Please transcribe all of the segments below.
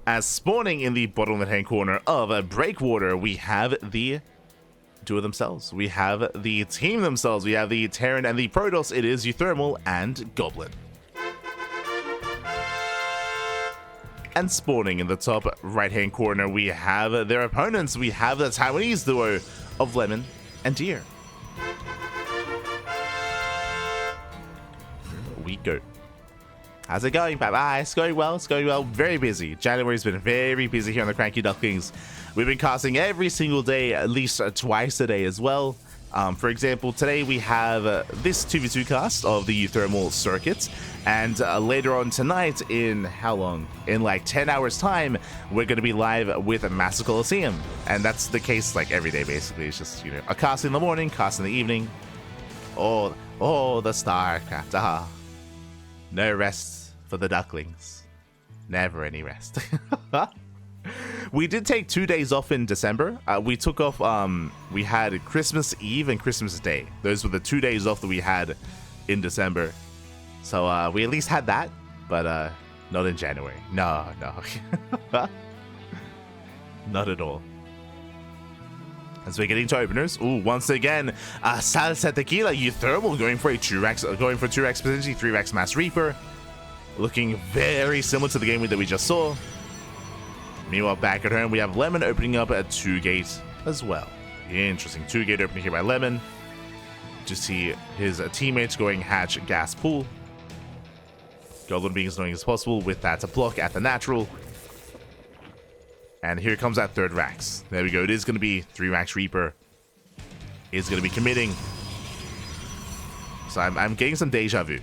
As spawning in the bottom left-hand corner of a Breakwater, we have the duo themselves. We have the team themselves. We have the Terran and the Protoss. It is uThermal and Goblin. And spawning in the top right-hand corner, we have their opponents. We have the Taiwanese duo of Lemon and Deer. We go. How's it going? Bye-bye. It's going well. It's going well. Very busy. January's been very busy here on the CranKy Ducklings. We've been casting every single day, at least twice a day as well. For example, today we have this 2v2 cast of the uThermal circuit, and later on tonight, in how long? In like 10 hours time, we're going to be live with a Master Coliseum, and that's the case like every day basically. It's just, you know, a cast in the morning, cast in the evening. Oh, the StarCraft. No rest for the Ducklings. Never any rest. We did take 2 days off in December. We took off, we had Christmas Eve and Christmas Day. Those were the 2 days off that we had in December. So we at least had that, but not in January. No. Not at all. As we're getting to openers, once again, Salsa Tequila, uThermal going for a 2x, potentially 3x Mass Reaper. Looking very similar to the game that we just saw. Meanwhile, back at home, we have Lemon opening up at 2-gate as well. Interesting. 2-gate opening here by Lemon. To see his teammates going hatch gas pool. Goblin being as annoying as possible with that to block at the natural. And here comes that third Rax. There we go. It is going to be 3-Rax Reaper. Is going to be committing. So I'm getting some deja vu.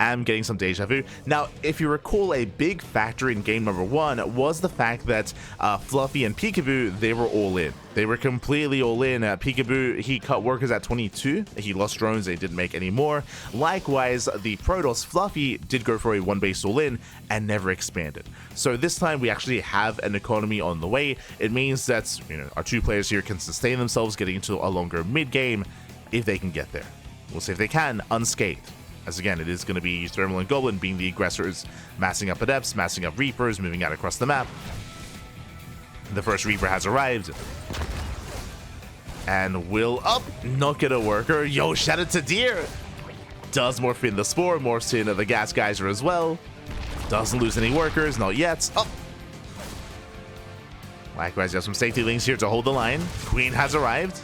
I'm getting some deja vu. Now, if you recall, a big factor in game number 1 was the fact that Fluffy and Peekaboo, they were all in. They were completely all in. Peekaboo, he cut workers at 22. He lost drones. They didn't make any more. Likewise, the Protoss Fluffy did go for a 1-base all in and never expanded. So this time we actually have an economy on the way. It means that, you know, our 2 players here can sustain themselves getting into a longer mid game if they can get there. We'll see if they can, unscathed. As again, it is going to be uThermal and Goblin being the aggressors, massing up Adepts, massing up Reapers, moving out across the map. The first Reaper has arrived. And will not get a worker. Yo, shout out to Deer. Does morph in the Spore, morphs in the Gas Geyser as well. Doesn't lose any workers, not yet. Likewise, you have some safety links here to hold the line. Queen has arrived.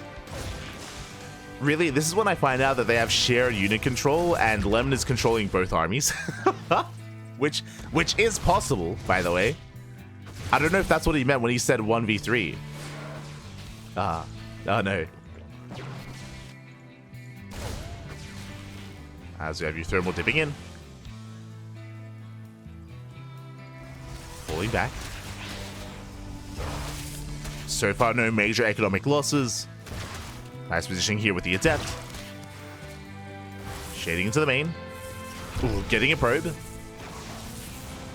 Really, this is when I find out that they have shared unit control and Lemon is controlling both armies. which is possible, by the way. I don't know if that's what he meant when he said 1v3. Oh no. As we have uThermal dipping in. Falling back. So far, no major economic losses. Nice positioning here with the Adept. Shading into the main. Getting a probe.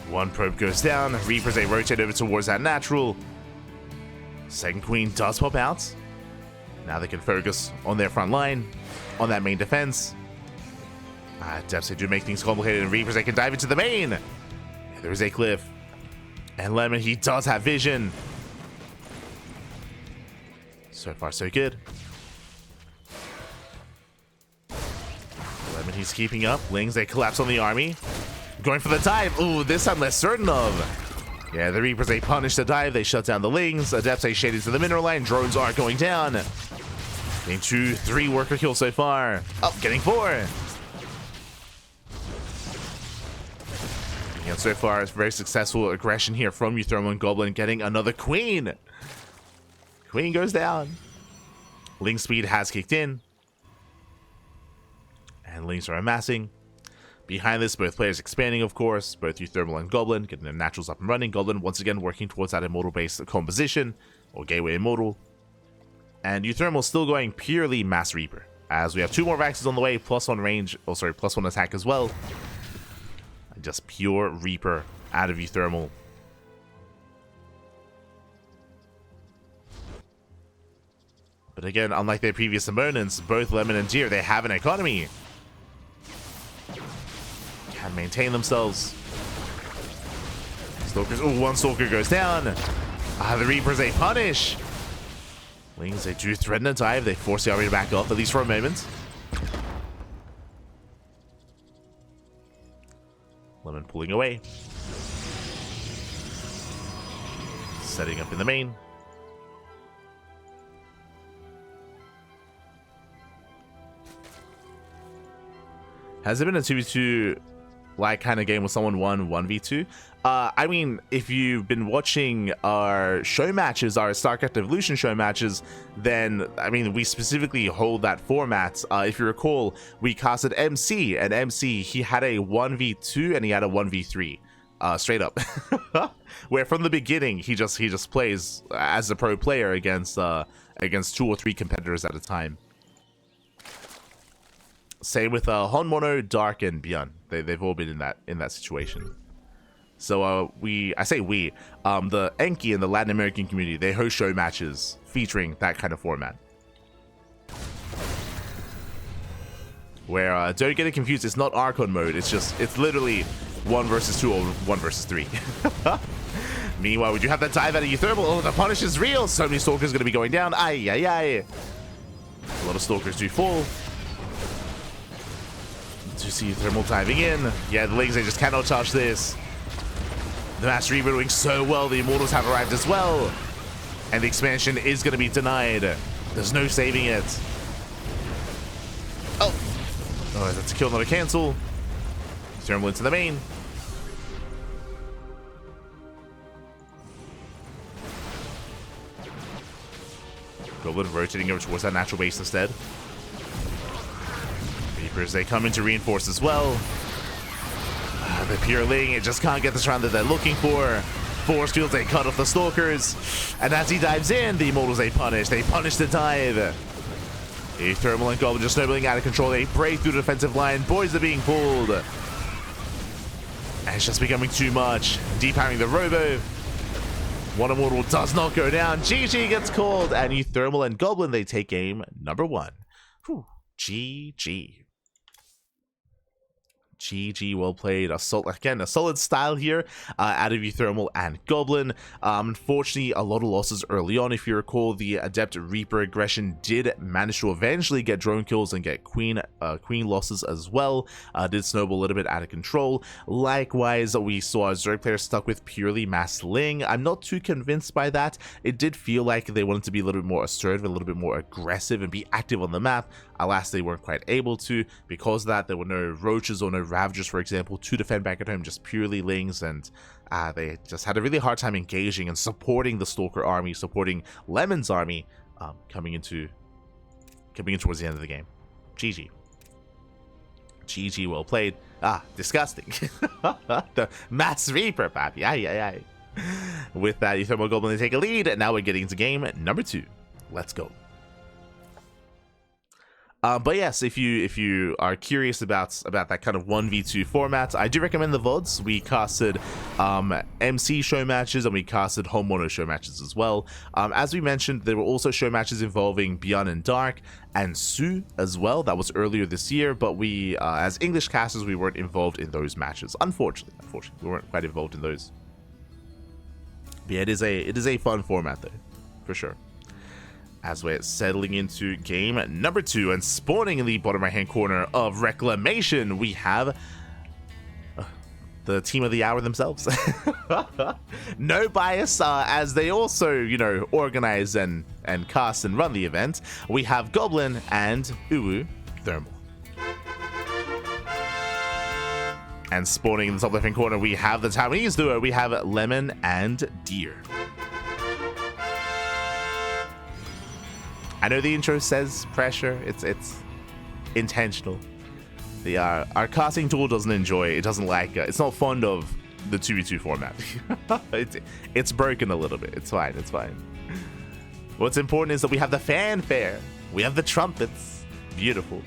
1 probe goes down. Reapers, they rotate over towards that natural. Second Queen does pop out. Now they can focus on their front line, on that main defense. Adepts, they do make things complicated, and Reapers, they can dive into the main. Yeah, there is a cliff. And Lemon, he does have vision. So far, so good. Lemon, he's keeping up. Lings, they collapse on the army. Going for the dive. This I'm less certain of. Yeah, the Reapers, they punish the dive. They shut down the Lings. Adepts, they shade into the mineral line. Drones are going down. Getting 2, 3 worker kills so far. Getting 4. And so far, it's very successful aggression here from uThermal and Goblin. Getting another Queen. Queen goes down. Ling speed has kicked in. And Lings are amassing. Behind this, both players expanding, of course. Both uThermal and Goblin getting their naturals up and running. Goblin once again working towards that immortal-based composition, or Gateway Immortal. And uThermal still going purely Mass Reaper, as we have 2 more Vaxes on the way, +1 range, +1 attack as well. And just pure Reaper out of uThermal. But again, unlike their previous opponents, both Lemon and Deer, they have an economy. can maintain themselves. Stalkers. Oh, one Stalker goes down. The Reapers, they punish. Lings, they do threaten a dive. They force the army to back off, at least for a moment. Lemon pulling away. Setting up in the main. Has it been a 2v2 like kind of game with someone won 1v2? I mean, if you've been watching our show matches, our StarCraft Evolution show matches, then, I mean, we specifically hold that format. If you recall, we casted MC, and MC, he had a 1v2 and he had a 1v3. Straight up. Where from the beginning, he just plays as a pro player against 2 or 3 competitors at a time. Same with Honmono, Dark, and Beyond. They've all been in that situation. So the Enki and the Latin American community, they host show matches featuring that kind of format. Where don't get it confused, it's not Archon mode. It's literally 1 versus 2 or 1 versus 3. Meanwhile, we do have that dive out of uThermal. Oh, the punish is real. So many Stalkers going to be going down. Ay, ay, ay. A lot of Stalkers do fall. To see uThermal diving in. Yeah, the Lings, they just cannot touch this. The Master Reaper doing so well. The Immortals have arrived as well. And the expansion is going to be denied. There's no saving it. Oh, that's a kill, not a cancel. uThermal into the main. Goblin rotating over towards that natural base instead. Reapers, they come in to reinforce as well. The Pureling, it just can't get this round that they're looking for. Force fields, they cut off the Stalkers. And as he dives in, the Immortals, they punish. They punish the dive. uThermal and Goblin just snowballing out of control. They break through the defensive line. Boys are being pulled. And it's just becoming too much. Depowering the Robo. One Immortal does not go down. GG gets called. And uThermal and Goblin, they take game number 1. Whew. GG. GG, well played. A solid style here out of uThermal and Goblin. Unfortunately, a lot of losses early on. If you recall, the Adept Reaper aggression did manage to eventually get drone kills and get queen losses as well. Did snowball a little bit out of control. Likewise, we saw a Zerg player stuck with purely mass Ling. I'm not too convinced by that. It did feel like they wanted to be a little bit more assertive, a little bit more aggressive, and be active on the map. Alas, they weren't quite able to. Because of that, there were no Roaches or no Ravagers, for example, to defend back at home, just purely Lings, and they just had a really hard time engaging and supporting the Stalker army, supporting Lemon's army, coming in towards the end of the game. GG. GG, well played. Disgusting. The Mass Reaper, papi. Aye, aye, aye. With that, uThermal Goblin, they take a lead, and now we're getting into game number 2. Let's go. But yes, if you are curious about that kind of 1v2 format, I do recommend the VODs. We casted MC show matches, and we casted Homemono show matches as well. As we mentioned, there were also show matches involving Beyond and Dark and Su as well. That was earlier this year, but we, as English casters, we weren't involved in those matches. Unfortunately, we weren't quite involved in those. But yeah, it is a fun format though, for sure. As we're settling into game number 2 and spawning in the bottom right hand corner of Reclamation, we have the team of the hour themselves. No bias, as they also, you know, organize and cast and run the event. We have Goblin and uThermal. And spawning in the top left hand corner, we have the Taiwanese duo. We have Lemon and Deer. I know the intro says pressure. It's intentional. Our casting tool doesn't enjoy it. It doesn't like it. It's not fond of the 2v2 format. It's broken a little bit. It's fine. It's fine. What's important is that we have the fanfare. We have the trumpets. Beautiful.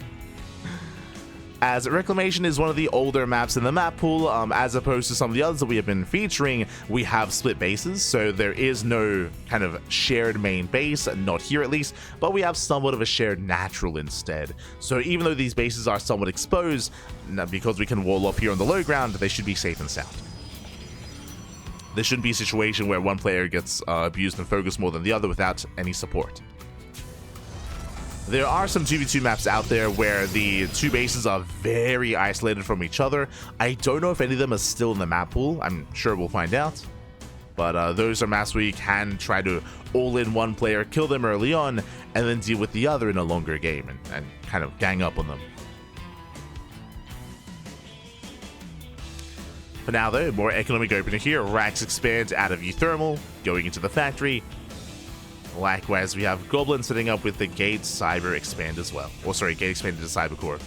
as Reclamation is one of the older maps in the map pool. As opposed to some of the others that we have been featuring, we have split bases, so there is no kind of shared main base, not here at least, but we have somewhat of a shared natural instead. So even though these bases are somewhat exposed, because we can wall off here on the low ground, they should be safe and sound. There shouldn't be a situation where one player gets abused and focused more than the other without any support. There are some 2v2 maps out there where the two bases are very isolated from each other. I don't know if any of them are still in the map pool. I'm sure we'll find out. But those are maps where you can try to all-in one player, kill them early on, and then deal with the other in a longer game and kind of gang up on them. For now though, more economic opener here. Racks expand out of uThermal, going into the factory. Likewise, we have Goblin setting up with the Gate Cyber Expand as well. Or sorry, Gate Expand into Cyber Core.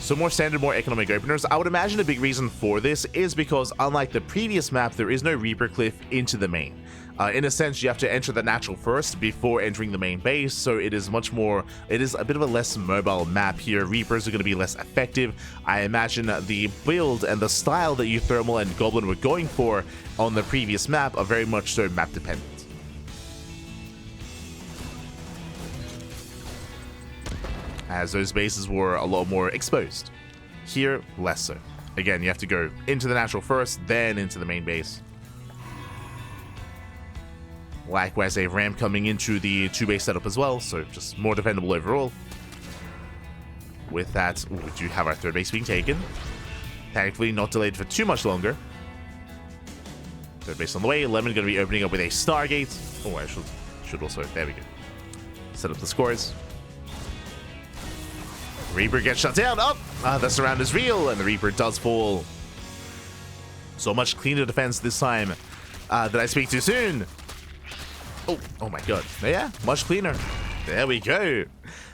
So more standard, more economic openers. I would imagine a big reason for this is because unlike the previous map, there is no Reaper Cliff into the main. In a sense, you have to enter the natural first before entering the main base, so it is much more, it is a bit of a less mobile map here. Reapers are going to be less effective. I imagine the build and the style that uThermal and Goblin were going for on the previous map are very much so map dependent. As those bases were a lot more exposed. Here, less so. Again, you have to go into the natural first, then into the main base. Likewise, a ramp coming into the two-base setup as well, so just more dependable overall. With that, we do have our third base being taken. Thankfully, not delayed for too much longer. Third base on the way. Lemon going to be opening up with a Stargate. Oh, I should also, there we go. Set up the scores. Reaper gets shut down. The surround is real, and the Reaper does fall. So much cleaner defense this time. Did I speak too soon? Oh my god. Yeah, much cleaner. There we go.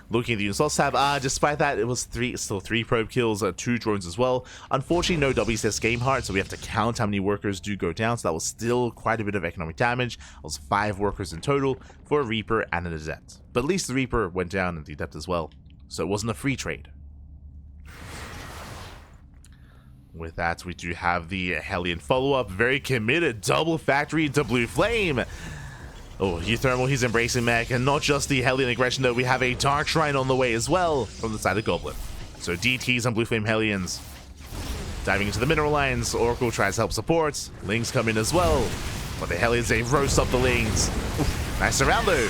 Looking at the Unit tab, despite that, it was still three probe kills, 2 drones as well. Unfortunately, no WCS game heart, so we have to count how many workers do go down, so that was still quite a bit of economic damage. It was 5 workers in total for a Reaper and an Adept. But at least the Reaper went down and the Adept as well. So it wasn't a free trade. With that, we do have the Hellion follow-up. Very committed. Double factory to Blue Flame. Oh, uThermal, he's embracing mech. And not just the Hellion aggression, though. We have a Dark Shrine on the way as well from the side of Goblin. So DTs on Blue Flame Hellions. Diving into the mineral lines. Oracle tries to help support. Lings come in as well. But the Hellions, they roast up the Lings. Oof, nice surround, though.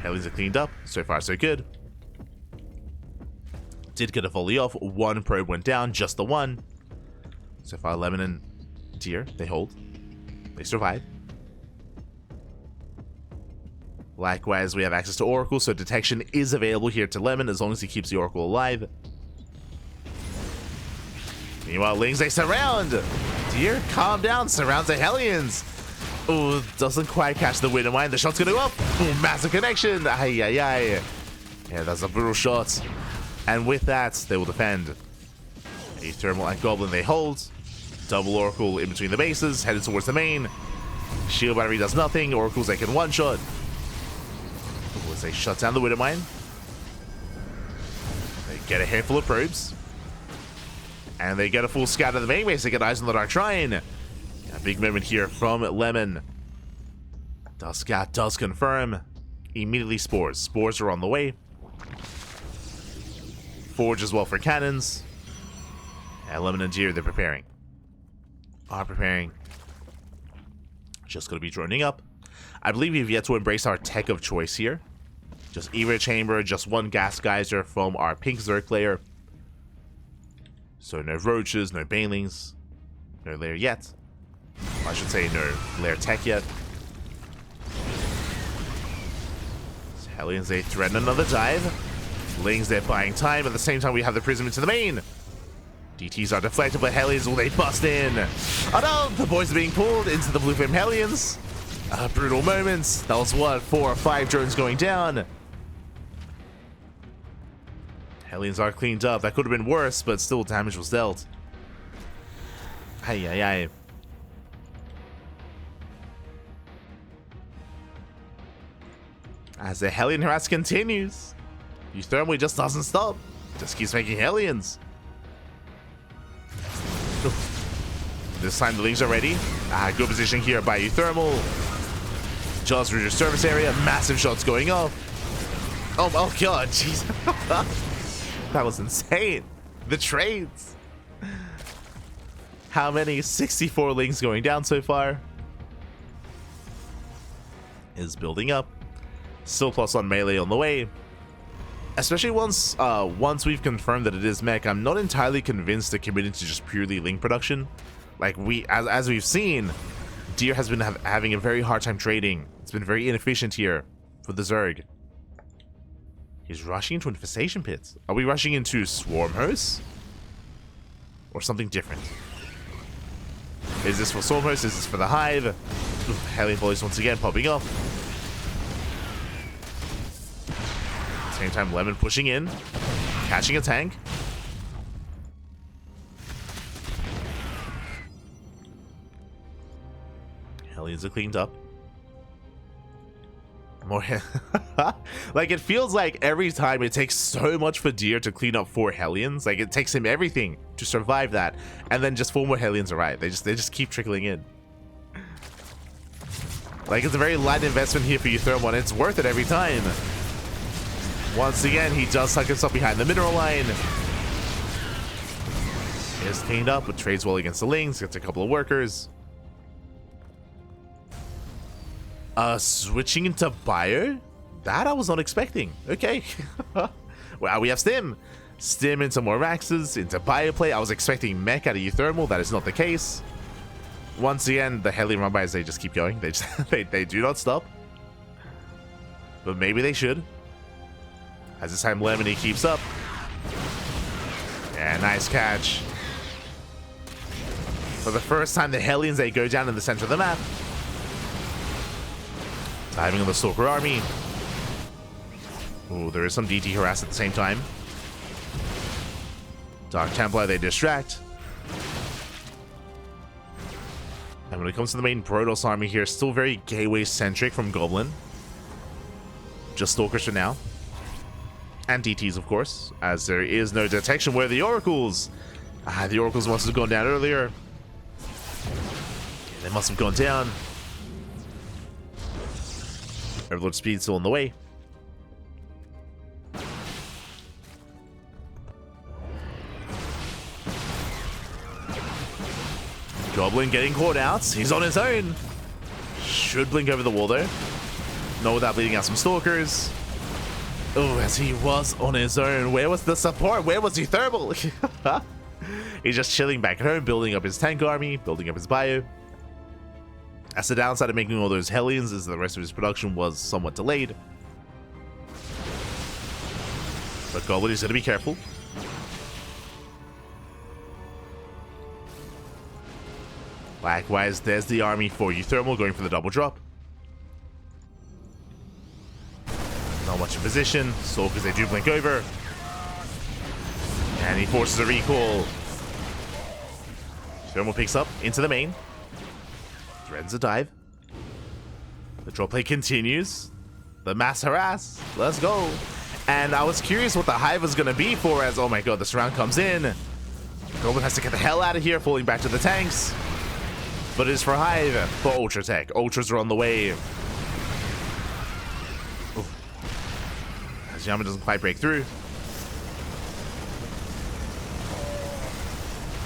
Hellions are cleaned up. So far, so good. Did get a volley off. 1 probe went down, just the 1. So far, Lemon and Deer, they hold. They survive. Likewise, we have access to Oracle, so detection is available here to Lemon as long as he keeps the Oracle alive. Meanwhile, Lings, they surround! Deer, calm down, surrounds the Hellions. Oh, doesn't quite catch the wind in mind. The shot's gonna go up. Ooh, massive connection. Ay, ay, ay. Yeah, that's a brutal shot. And with that, they will defend. uThermal and Goblin, they hold. Double Oracle in between the bases, headed towards the main. Shield Battery does nothing. Oracle's they can one-shot. As they shut down the Widow Mine. They get a handful of probes. And they get a full scout of the main base. They get eyes on the Dark Shrine. A big moment here from Lemon. Does scout, does confirm. Immediately Spores. Spores are on the way. Forge as well for cannons. And Lemon and Deer, they're preparing. Are preparing. Just going to be droning up. I believe we've yet to embrace our tech of choice here. Just Evo Chamber, just 1 Gas Geyser from our Pink Zerk layer. So no Roaches, no Banelings. No layer yet. I should say no layer tech yet. So Hellions, they threaten another dive. Lings, they're buying time. At the same time, we have the Prism into the main. DTs are deflected, but Hellions, will they bust in? Oh no! The boys are being pulled into the Blue Flame Hellions. Brutal moments. That was what? 4 or 5 drones going down. Hellions are cleaned up. That could have been worse, but still damage was dealt. Ay, ay, ay. As the Hellion harass continues, uThermal just doesn't stop. Just keeps making Hellions. This time the Lings are ready. Good position here by uThermal. Just reduce surface area. Massive shots going off. Oh my god, jeez. That was insane. The trades. How many? 64 Lings going down so far. Is building up. Still +1 melee on the way. Especially once we've confirmed that it is mech, I'm not entirely convinced they're committed to just purely Ling production. Like as we've seen, Deer has been having a very hard time trading. It's been very inefficient here for the Zerg. He's rushing into Infestation Pits. Are we rushing into Swarm Hosts? Or something different? Is this for Swarm Hosts? Is this for the Hive? Heli volleys once again popping up. Same time, Lemon pushing in, catching a tank. Hellions are cleaned up. More like, it feels like every time it takes so much for Deer to clean up 4 Hellions. Like, it takes him everything to survive that, and then just 4 more Hellions arrive. They just keep trickling in. Like, it's a very light investment here for uThermal, and it's worth it every time. Once again, he does suck himself behind the mineral line. Is cleaned up, but trades well against the Lings. Gets a couple of workers. Switching into Bio? That I was not expecting. Okay. Well, we have Stim. Stim into more Raxes, into Bio play. I was expecting mech out of uThermal. That is not the case. Once again, the Hellion Rumbys, they just keep going. They just they do not stop. But maybe they should. As this time Lemony keeps up. Yeah, nice catch. For the first time, the Hellions, they go down in the center of the map. Diving on the Stalker army. Ooh, there is some DT harass at the same time. Dark Templar, they distract. And when it comes to the main Protoss army here, still very gateway-centric from Goblin. Just Stalkers for now. And DTs, of course, as there is no detection where the Oracles. The Oracles must have gone down earlier. They must have gone down. Overlord speed still on the way. Goblin getting caught out. He's on his own. Should blink over the wall though. Not without bleeding out some Stalkers. Oh, as he was on his own. Where was the support? Where was uThermal? He's just chilling back at home, building up his tank army, building up his bio. That's the downside of making all those Hellions, is the rest of his production was somewhat delayed. But Goblin is going to be careful. Likewise, there's the army for uThermal going for the double drop. Not much in position. Stalkers, they do blink over. And he forces a recall. Thermal picks up into the main. Threatens a dive. The drop play continues. The mass harass. Let's go. And I was curious what the Hive was going to be for, as, oh my god, this round comes in. Goblin has to get the hell out of here, falling back to the tanks. But it is for Hive, for Ultra Tech. Ultras are on the way. Ooh. As Yama doesn't quite break through.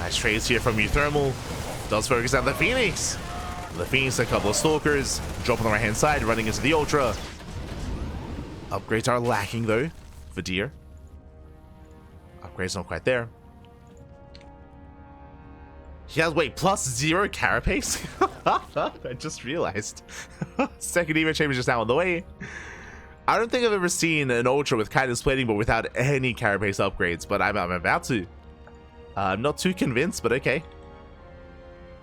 Nice trades here from uThermal. Does focus on the Phoenix. The Phoenix, a couple of Stalkers. Drop on the right-hand side, running into the Ultra. Upgrades are lacking, though, for Deer. Upgrades not quite there. He has, wait, +0 carapace? I just realized. Second Evo chamber just now on the way. I don't think I've ever seen an Ultra with Kindness plating, but without any carapace upgrades, but I'm about to. I'm not too convinced, but okay.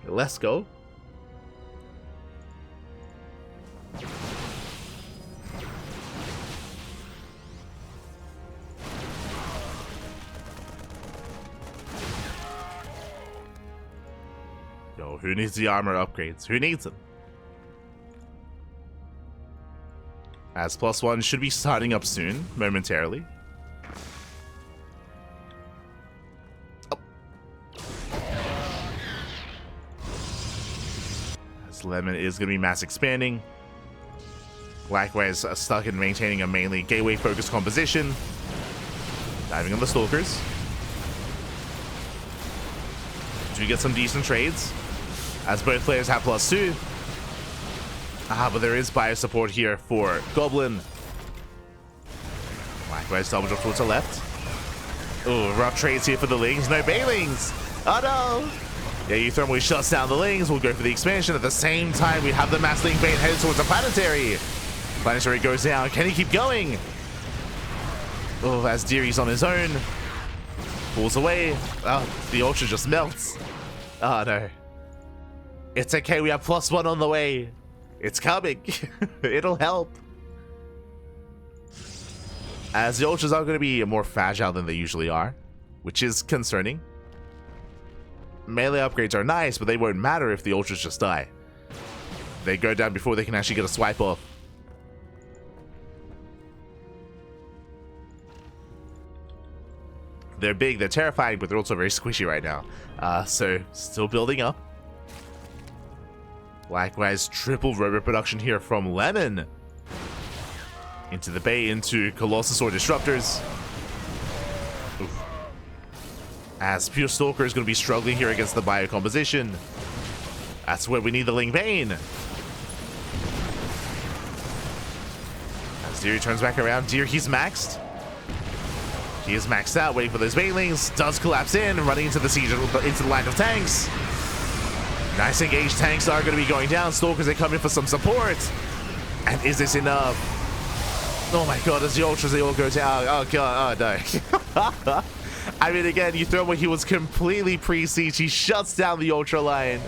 Let's go. Yo, who needs the armor upgrades? Who needs them? As +1 should be starting up soon, momentarily. So Lemon is going to be mass expanding. Likewise, stuck in maintaining a mainly gateway focused composition. Diving on the Stalkers. Do get some decent trades, as both players have +2. But there is bio support here for Goblin. Likewise, double drop towards the left. Oh, rough trades here for the Lings. No Bailings. Oh no. Yeah, uThermal shuts down the Lings. We'll go for the expansion. At the same time, we have the Mass Ling Bait headed towards the Planetary. Planetary goes down. Can he keep going? Oh, as Deary's on his own. Pulls away. Oh, the Ultra just melts. Oh no. It's okay, we have +1 on the way. It's coming. It'll help. As the Ultras are going to be more fragile than they usually are, which is concerning. Melee upgrades are nice, but they won't matter if the Ultras just die. They go down before they can actually get a swipe off. They're big, they're terrifying, but they're also very squishy right now. So, still building up. Likewise, triple robot production here from Lemon. Into the bay, into Colossus or Disruptors. Oof. As Pure Stalker is going to be struggling here against the bio composition. That's where we need the Ling Bane. As Deary turns back around, he's maxed. He is maxed out, waiting for those Banelings. Does collapse in, running into the siege, into the line of tanks. Nice engaged tanks are going to be going down. Stalkers are coming for some support. And is this enough? Oh my god, as the Ultras, they all go down. Oh god, oh no. I mean, again, uThermal, he was completely pre-siege. He shuts down the Ultra line.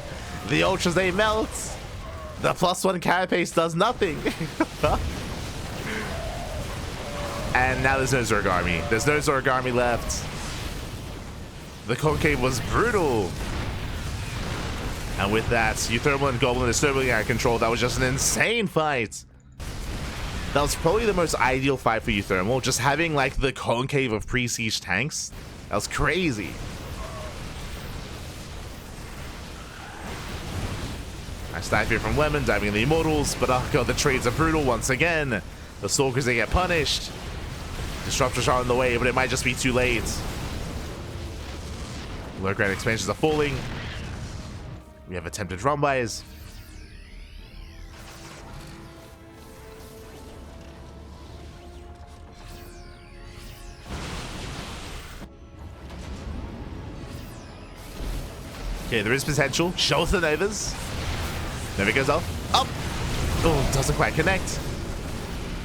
The Ultras, they melt. The +1 carapace does nothing. And now there's no Zerg army. There's no Zerg army left. The concave was brutal. And with that, uThermal and Goblin are still out of control. That was just an insane fight. That was probably the most ideal fight for uThermal. Just having like the concave of pre-siege tanks. That was crazy. Nice dive here from Lemon, diving in the Immortals. But oh god, the trades are brutal once again. The Stalkers, they get punished. Disruptors are on the way, but it might just be too late. Low ground expansions are falling. We have attempted run-bys. Okay, there is potential. Show us the Novas. Nova goes up. Up! Oh, doesn't quite connect.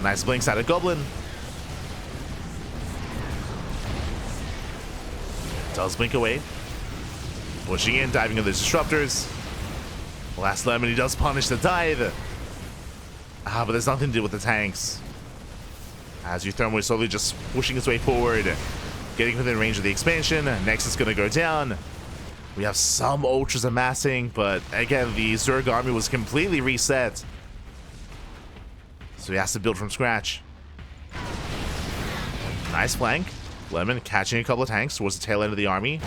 Nice blinks out of Goblin. Does blink away. Pushing in, diving into the Disruptors. Last Lemon, he does punish the dive. But there's nothing to do with the tanks. As uThermal is slowly just pushing his way forward. Getting within range of the expansion. Next is going to go down. We have some Ultras amassing, but again, the Zerg army was completely reset. So he has to build from scratch. Nice flank. Lemon catching a couple of tanks towards the tail end of the army.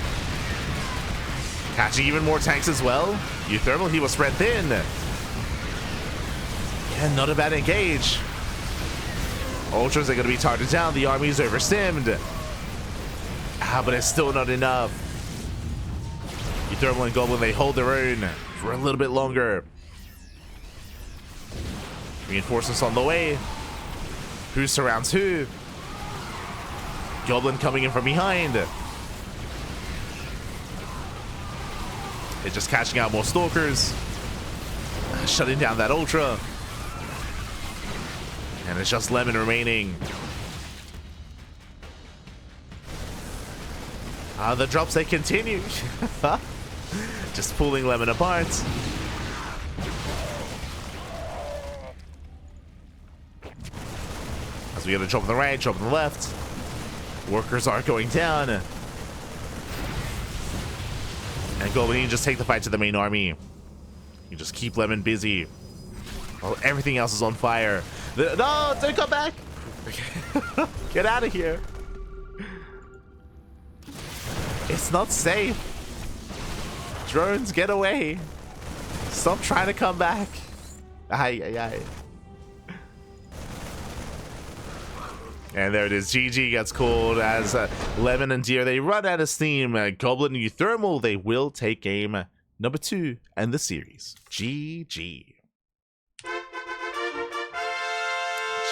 Catching even more tanks as well. uThermal, he was spread thin. Yeah, not a bad engage. Ultras are going to be targeted down. The army is overstimmed. But it's still not enough. uThermal and Goblin, they hold their own for a little bit longer. Reinforcements on the way. Who surrounds who? Goblin coming in from behind. They're just catching out more Stalkers. Shutting down that Ultra. And it's just Lemon remaining. The drops, they continue. Just pulling Lemon apart. As we get a drop on the right, drop on the left. Workers are going down. And Goblin, you just take the fight to the main army. You just keep Lemon busy while everything else is on fire. No, don't come back. Get out of here. It's not safe. Drones, get away. Stop trying to come back. Aye, aye, aye. And there it is. GG gets called as Lemon and Deer, they run out of steam. Goblin and uThermal, they will take game number 2 in the series. GG.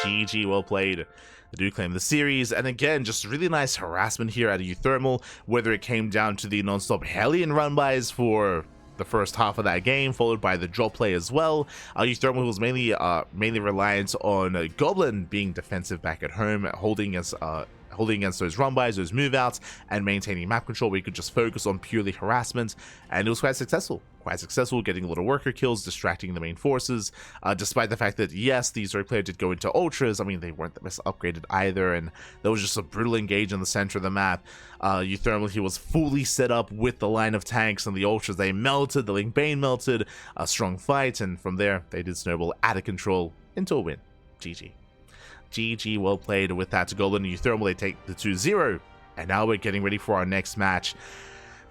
GG, well played. They do claim the series, and again, just really nice harassment here at uThermal, whether it came down to the non-stop Hellion run-bys for the first half of that game, followed by the drop play as well. uThermal was mainly reliant on Goblin being defensive back at home, holding against those run-bys, those move-outs, and maintaining map control where you could just focus on purely harassment, and it was quite successful. Getting a lot of worker kills, distracting the main forces, despite the fact that, yes, the Zerg player did go into Ultras. I mean, they weren't the best upgraded either, and there was just a brutal engage in the center of the map. uThermal, he was fully set up with the line of tanks, and the Ultras, they melted, the Link Bane melted, a strong fight, and from there, they did snowball out of control into a win. GG. GG, well played. With that, Goblin and uThermal, they take the 2-0, and now we're getting ready for our next match.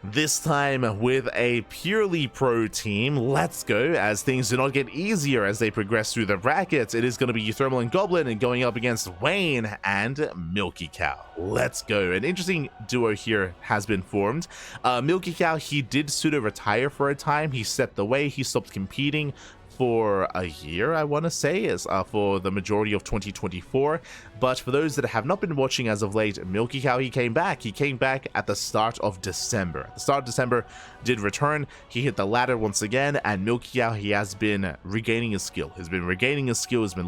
This time with a purely pro team. Let's go, as things do not get easier as they progress through the brackets. It is going to be uThermal and Goblin, and going up against Wayne and Milky Cow. Let's go. An interesting duo here has been formed. Milky Cow, he did pseudo-retire for a time. He stepped away. He stopped competing for a year, I want to say, is for the majority of 2024. But for those that have not been watching as of late, Milky Cow, he came back. He came back at the start of December. The start of December did return. He hit the ladder once again, and Milky Cow, he has been regaining his skill. He's been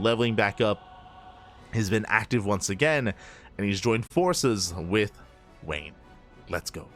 leveling back up. He's been active once again, and he's joined forces with Wayne. Let's go.